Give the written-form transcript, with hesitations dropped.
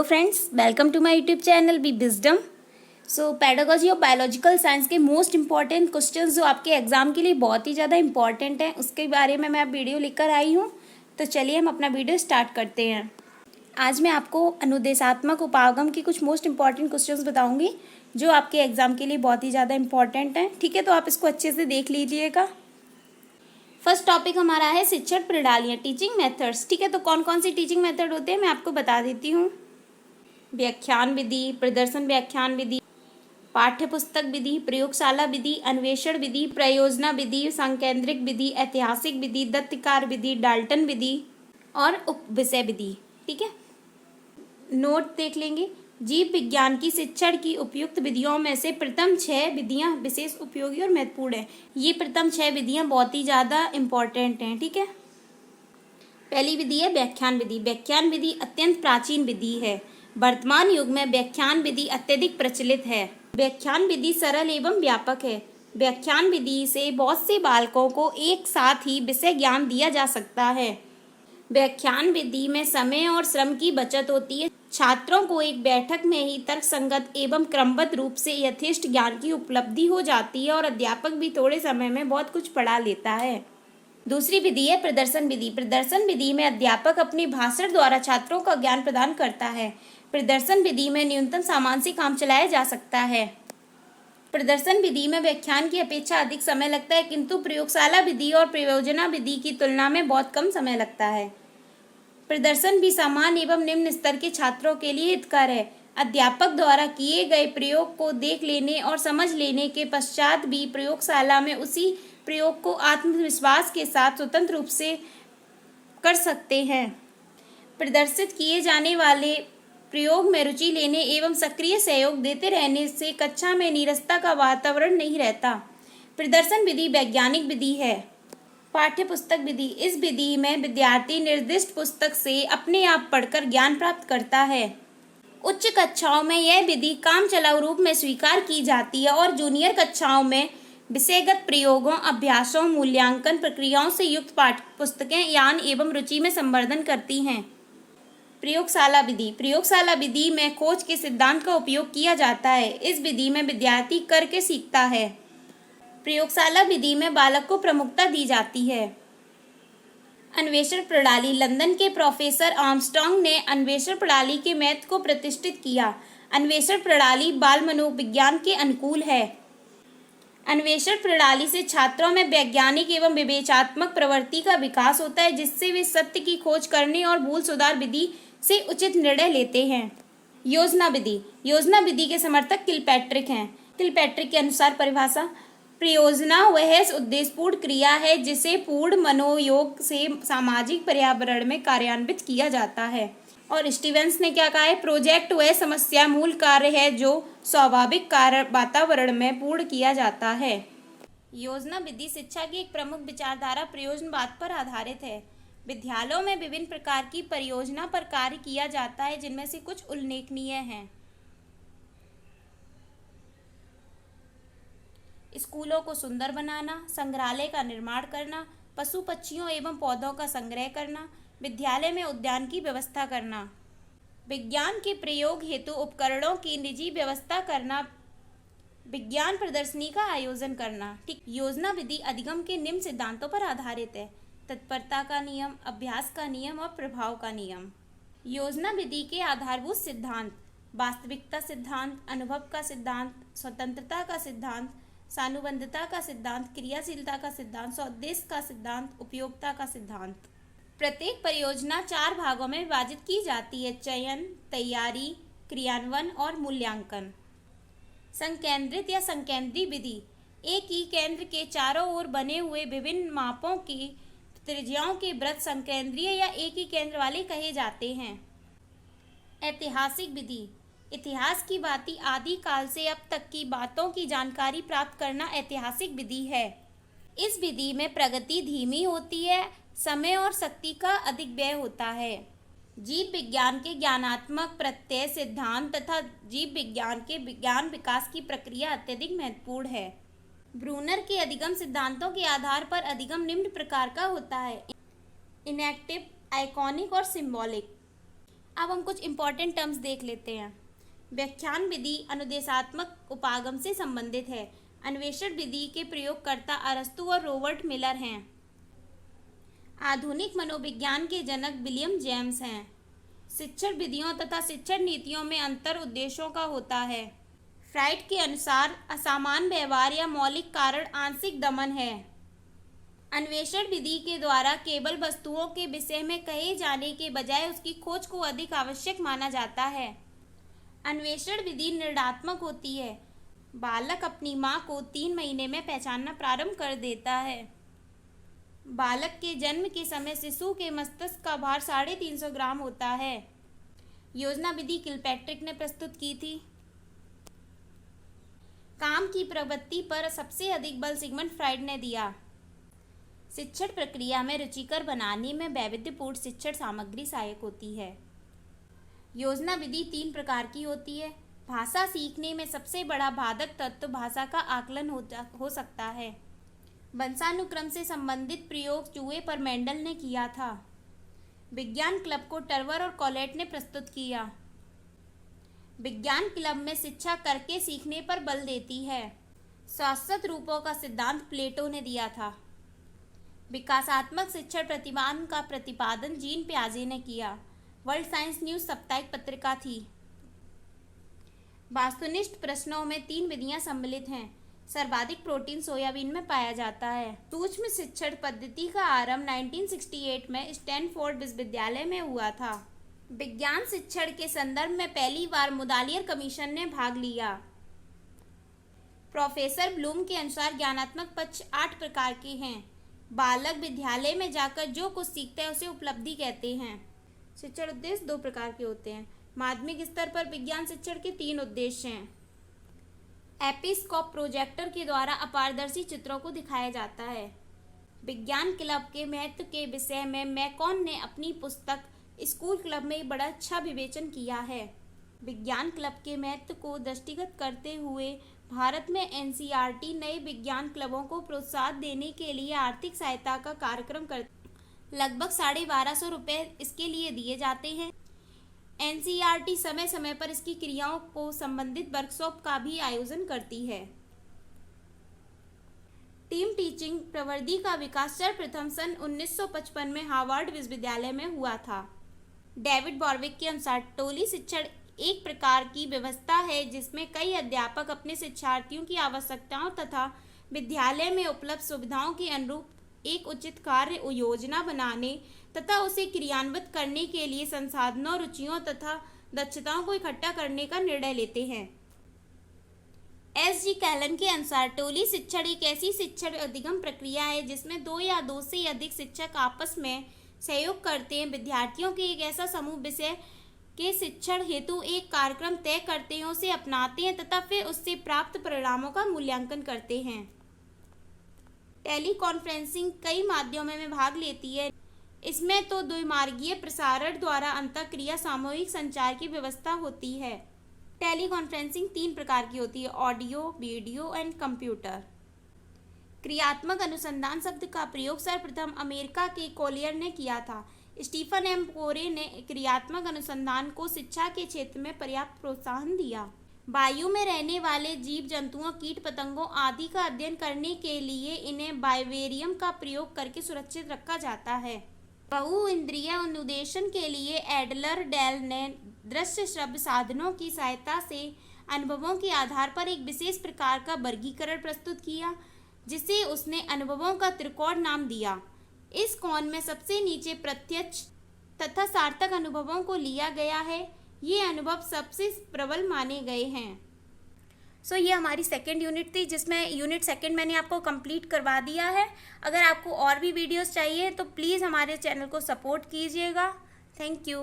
Friends, welcome to my YouTube channel be wisdom. So pedagogy और biological science के most important questions जो आपके exam के लिए बहुत ही ज़्यादा इंपॉर्टेंट हैं, उसके बारे में मैं वीडियो लेकर आई हूँ। तो चलिए हम अपना वीडियो स्टार्ट करते हैं। आज मैं आपको अनुदेशात्मक उपागम की कुछ मोस्ट इंपॉर्टेंट क्वेश्चंस बताऊँगी जो आपके एग्जाम के लिए बहुत ही ज़्यादा इंपॉर्टेंट हैं। ठीक है, तो आप इसको अच्छे से देख लीजिएगा। फर्स्ट टॉपिक हमारा है शिक्षण प्रणालियाँ, टीचिंग मेथड्स। ठीक है, तो कौन कौन सी टीचिंग मेथड होते हैं मैं आपको बता देती हूँ। व्याख्यान विधि, प्रदर्शन व्याख्यान विधि, पाठ्य पुस्तक विधि, प्रयोगशाला विधि, अन्वेषण विधि, प्रयोजना विधि, संकेंद्रिक विधि, ऐतिहासिक विधि, दत्तकार विधि, डाल्टन विधि और उप विषय विधि। ठीक है, नोट देख लेंगे। जीव विज्ञान की शिक्षण की उपयुक्त विधियों में से प्रथम 6 विधियां विशेष उपयोगी और महत्वपूर्ण हैं। ये प्रथम 6 विधियां बहुत ही ज़्यादा इम्पॉर्टेंट हैं। ठीक है, पहली विधि है व्याख्यान विधि। व्याख्यान विधि अत्यंत प्राचीन विधि है। वर्तमान युग में व्याख्यान विधि अत्यधिक प्रचलित है। व्याख्यान विधि सरल एवं व्यापक है। व्याख्यान विधि से बहुत से बालकों को एक साथ ही विषय ज्ञान दिया जा सकता है। व्याख्यान विधि में समय और श्रम की बचत होती है। छात्रों को एक बैठक में ही तर्कसंगत एवं क्रमबद्ध रूप से यथेष्ट ज्ञान की उपलब्धि हो जाती है और अध्यापक भी थोड़े समय में बहुत कुछ पढ़ा लेता है। दूसरी विधि है प्रदर्शन विधि। प्रदर्शन विधि में अध्यापक अपने भाषण द्वारा छात्रों का ज्ञान प्रदान करता है। प्रदर्शन विधि में न्यूनतम सामान से काम चलाया जा सकता है। प्रदर्शन विधि में व्याख्यान की अपेक्षा अधिक समय लगता है, किंतु प्रयोगशाला विधि और प्रयोजना विधि की तुलना में बहुत कम समय लगता है। प्रदर्शन भी सामान्य एवं निम्न स्तर के छात्रों के लिए हितकर है। अध्यापक द्वारा किए गए प्रयोग को देख लेने और समझ लेने के पश्चात भी प्रयोगशाला में उसी प्रयोग को आत्मविश्वास के साथ स्वतंत्र रूप से कर सकते हैं। प्रदर्शित किए जाने वाले प्रयोग में रुचि लेने एवं सक्रिय सहयोग देते रहने से कक्षा में नीरसता का वातावरण नहीं रहता। प्रदर्शन विधि वैज्ञानिक विधि है। पाठ्य पुस्तक विधि। इस विधि में विद्यार्थी निर्दिष्ट पुस्तक से अपने आप पढ़कर ज्ञान प्राप्त करता है। उच्च कक्षाओं में यह विधि काम चलाऊ रूप में स्वीकार की जाती है और जूनियर कक्षाओं में विषयगत प्रयोगों, अभ्यासों, मूल्यांकन प्रक्रियाओं से युक्त पाठ्य पुस्तकें ज्ञान एवं रुचि में संवर्धन करती हैं। प्रयोगशाला विधि। प्रयोगशाला विधि में खोज के सिद्धांत का उपयोग किया जाता है। इस विधि में विद्यार्थी करके सीखता है। प्रयोगशाला विधि में बालक को प्रमुखता दी जाती है। अन्वेषण प्रणाली। लंदन के प्रोफेसर आर्मस्ट्रांग ने अन्वेषण प्रणाली के महत्व को प्रतिष्ठित किया। अन्वेषण प्रणाली बाल मनोविज्ञान के अनुकूल है। अन्वेषण प्रणाली से छात्रों में वैज्ञानिक एवं विवेचनात्मक प्रवृत्ति का विकास होता है, जिससे वे सत्य की खोज करने और भूल सुधार विधि से उचित निर्णय लेते हैं। योजना विधि। योजना विधि के समर्थक किलपैट्रिक हैं। किलपैट्रिक के अनुसार परिभाषा, प्रयोजना वह उद्देश्यपूर्ण क्रिया है जिसे पूर्ण मनोयोग से सामाजिक पर्यावरण में कार्यान्वित किया जाता है। और स्टीवेंस ने क्या कहा है, प्रोजेक्ट वह समस्या मूल कार्य है जो स्वाभाविक कार्य वातावरण में पूर्ण किया जाता है। योजना विधि शिक्षा की एक प्रमुख विचारधारा प्रयोजनवाद पर आधारित है। विद्यालयों में विभिन्न प्रकार की परियोजना पर कार्य किया जाता है, जिनमें से कुछ उल्लेखनीय हैं। स्कूलों को सुंदर बनाना, संग्रहालय का निर्माण करना, पशु पक्षियों एवं पौधों का संग्रह करना, विद्यालय में उद्यान की व्यवस्था करना, विज्ञान के प्रयोग हेतु उपकरणों की निजी व्यवस्था करना, विज्ञान प्रदर्शनी का आयोजन करना। ठीक, योजना विधि अधिगम के निम्न सिद्धांतों पर आधारित है: तत्परता का नियम, अभ्यास का नियम और प्रभाव का नियम। योजना विधि के आधारभूत सिद्धांत: वास्तविकता सिद्धांत, अनुभव का सिद्धांत, स्वतंत्रता का सिद्धांत, सानुबंधता का सिद्धांत, क्रियाशीलता का सिद्धांत, सौदेश का सिद्धांत, उपयोगिता का सिद्धांत। प्रत्येक परियोजना 4 भागों में विभाजित की जाती है: चयन, तैयारी, क्रियान्वयन और मूल्यांकन। संकेंद्रित या संकेंद्री विधि। एक ही केंद्र के चारों ओर बने हुए विभिन्न मापों की त्रिज्याओं के वृत्त संकेंद्रीय या एक ही केंद्र वाले कहे जाते हैं। ऐतिहासिक विधि। इतिहास की बातें आदि काल से अब तक की बातों की जानकारी प्राप्त करना ऐतिहासिक विधि है। इस विधि में प्रगति धीमी होती है, समय और शक्ति का अधिक व्यय होता है। जीव विज्ञान के ज्ञानात्मक प्रत्यय सिद्धांत तथा जीव विज्ञान के विज्ञान विकास की प्रक्रिया अत्यधिक महत्वपूर्ण है। ब्रूनर के अधिगम सिद्धांतों के आधार पर अधिगम निम्न प्रकार का होता है: इनेक्टिव, आइकॉनिक और सिंबॉलिक। अब हम कुछ इम्पॉर्टेंट टर्म्स देख लेते हैं। व्याख्यान विधि अनुदेशात्मक उपागम से संबंधित है। अन्वेषण विधि के प्रयोगकर्ता अरस्तु और रॉबर्ट मिलर हैं। आधुनिक मनोविज्ञान के जनक विलियम जेम्स हैं। शिक्षण विधियों तथा शिक्षण नीतियों में अंतर उद्देश्यों का होता है। फ्राइड के अनुसार असामान्य व्यवहार या मौलिक कारण आंशिक दमन है। अन्वेषण विधि के द्वारा केवल वस्तुओं के विषय में कहे जाने के बजाय उसकी खोज को अधिक आवश्यक माना जाता है। अन्वेषण विधि निर्णयात्मक होती है। बालक अपनी माँ को 3 महीने में पहचानना प्रारंभ कर देता है। बालक के जन्म के समय शिशु के मस्तिष्क का भार 350 ग्राम होता है। योजना विधि किलपैट्रिक ने प्रस्तुत की थी। काम की प्रवृत्ति पर सबसे अधिक बल सिगमंड फ्राइड ने दिया। शिक्षण प्रक्रिया में रुचिकर बनाने में वैविध्यपूर्ण शिक्षण सामग्री सहायक होती है। योजना विधि 3 प्रकार की होती है। भाषा सीखने में सबसे बड़ा बाधक तत्व भाषा का आकलन हो सकता है। वंशानुक्रम से संबंधित प्रयोग चूहे पर मेंडल ने किया था। विज्ञान क्लब को टर्वर और कॉलेट ने प्रस्तुत किया। विज्ञान क्लब में शिक्षा करके सीखने पर बल देती है। शाश्वत रूपों का सिद्धांत प्लेटो ने दिया था। विकासात्मक शिक्षण प्रतिमान का प्रतिपादन जीन पियाजे ने किया। वर्ल्ड साइंस न्यूज साप्ताहिक पत्रिका थी। वस्तुनिष्ठ प्रश्नों में 3 विधियां सम्मिलित हैं। सर्वाधिक प्रोटीन सोयाबीन में पाया जाता है। सूक्ष्म शिक्षण पद्धति का आरंभ 1968 में स्टैनफोर्ड विश्वविद्यालय में हुआ था। विज्ञान शिक्षण के संदर्भ में पहली बार मुदालियर कमीशन ने भाग लिया। प्रोफेसर ब्लूम के अनुसार ज्ञानात्मक पक्ष 8 प्रकार के हैं। बालक विद्यालय में जाकर जो कुछ सीखता है उसे उपलब्धि कहते हैं। शिक्षण उद्देश्य 2 प्रकार के होते हैं। माध्यमिक स्तर पर विज्ञान शिक्षण के 3 उद्देश्य हैं। एपिस्कोप प्रोजेक्टर के द्वारा अपारदर्शी चित्रों को दिखाया जाता है। विज्ञान क्लब के महत्व के विषय में मैकॉन ने अपनी पुस्तक स्कूल क्लब में बड़ा अच्छा विवेचन किया है। विज्ञान क्लब के महत्व को दृष्टिगत करते हुए भारत में एनसीईआरटी नए विज्ञान क्लबों को प्रोत्साहन देने के लिए आर्थिक सहायता का कार्यक्रम कर लगभग 1250 रुपये इसके लिए दिए जाते हैं। एनसीईआरटी समय समय पर इसकी क्रियाओं को संबंधित वर्कशॉप का भी आयोजन करती है। टीम टीचिंग प्रविधि का विकास सर्वप्रथम सन 1955 में हार्वर्ड विश्वविद्यालय में हुआ था। डेविड बॉर्विक के अनुसार टोली शिक्षण एक प्रकार की व्यवस्था है जिसमें कई अध्यापक अपने शिक्षार्थियों की आवश्यकताओं तथा विद्यालय में उपलब्ध सुविधाओं के अनुरूप एक उचित कार्य योजना बनाने तथा उसे क्रियान्वित करने के लिए संसाधनों, रुचियों तथा दक्षताओं को इकट्ठा करने का निर्णय लेते हैं। एस.जी. कैलन के अनुसार टोली शिक्षण एक ऐसी शिक्षण अधिगम प्रक्रिया है जिसमें 2 या 2 से अधिक शिक्षक आपस में सहयोग करते हैं। विद्यार्थियों के एक ऐसा समूह विषय के शिक्षण हेतु एक कार्यक्रम तय करते हैं, उसे अपनाते हैं तथा फिर उससे प्राप्त परिणामों का मूल्यांकन करते हैं। टेलीकॉन्फ्रेंसिंग कई माध्यमों में भाग लेती है। इसमें तो द्विमार्गीय प्रसारण द्वारा अंतःक्रिया सामूहिक संचार की व्यवस्था होती है। टेलीकॉन्फ्रेंसिंग 3 प्रकार की होती है: ऑडियो, वीडियो एंड कंप्यूटर। क्रियात्मक अनुसंधान शब्द का प्रयोग सर्वप्रथम अमेरिका के कोलियर ने किया था। स्टीफन एम कोरे ने क्रियात्मक अनुसंधान को शिक्षा के क्षेत्र में पर्याप्त प्रोत्साहन दिया। वायु में रहने वाले जीव जंतुओं, कीट पतंगों आदि का अध्ययन करने के लिए इन्हें बाइवेरियम का प्रयोग करके सुरक्षित रखा जाता है। बहु इंद्रिय अनुदेशन के लिए एडलर डेल ने दृश्य श्रव्य साधनों की सहायता से अनुभवों के आधार पर एक विशेष प्रकार का वर्गीकरण प्रस्तुत किया, जिसे उसने अनुभवों का त्रिकोण नाम दिया। इस कोण में सबसे नीचे प्रत्यक्ष तथा सार्थक अनुभवों को लिया गया है। ये अनुभव सबसे प्रबल माने गए हैं। सो ये हमारी सेकेंड यूनिट थी, जिसमें यूनिट सेकेंड मैंने आपको कंप्लीट करवा दिया है। अगर आपको और भी वीडियोस चाहिए तो प्लीज़ हमारे चैनल को सपोर्ट कीजिएगा। Thank you.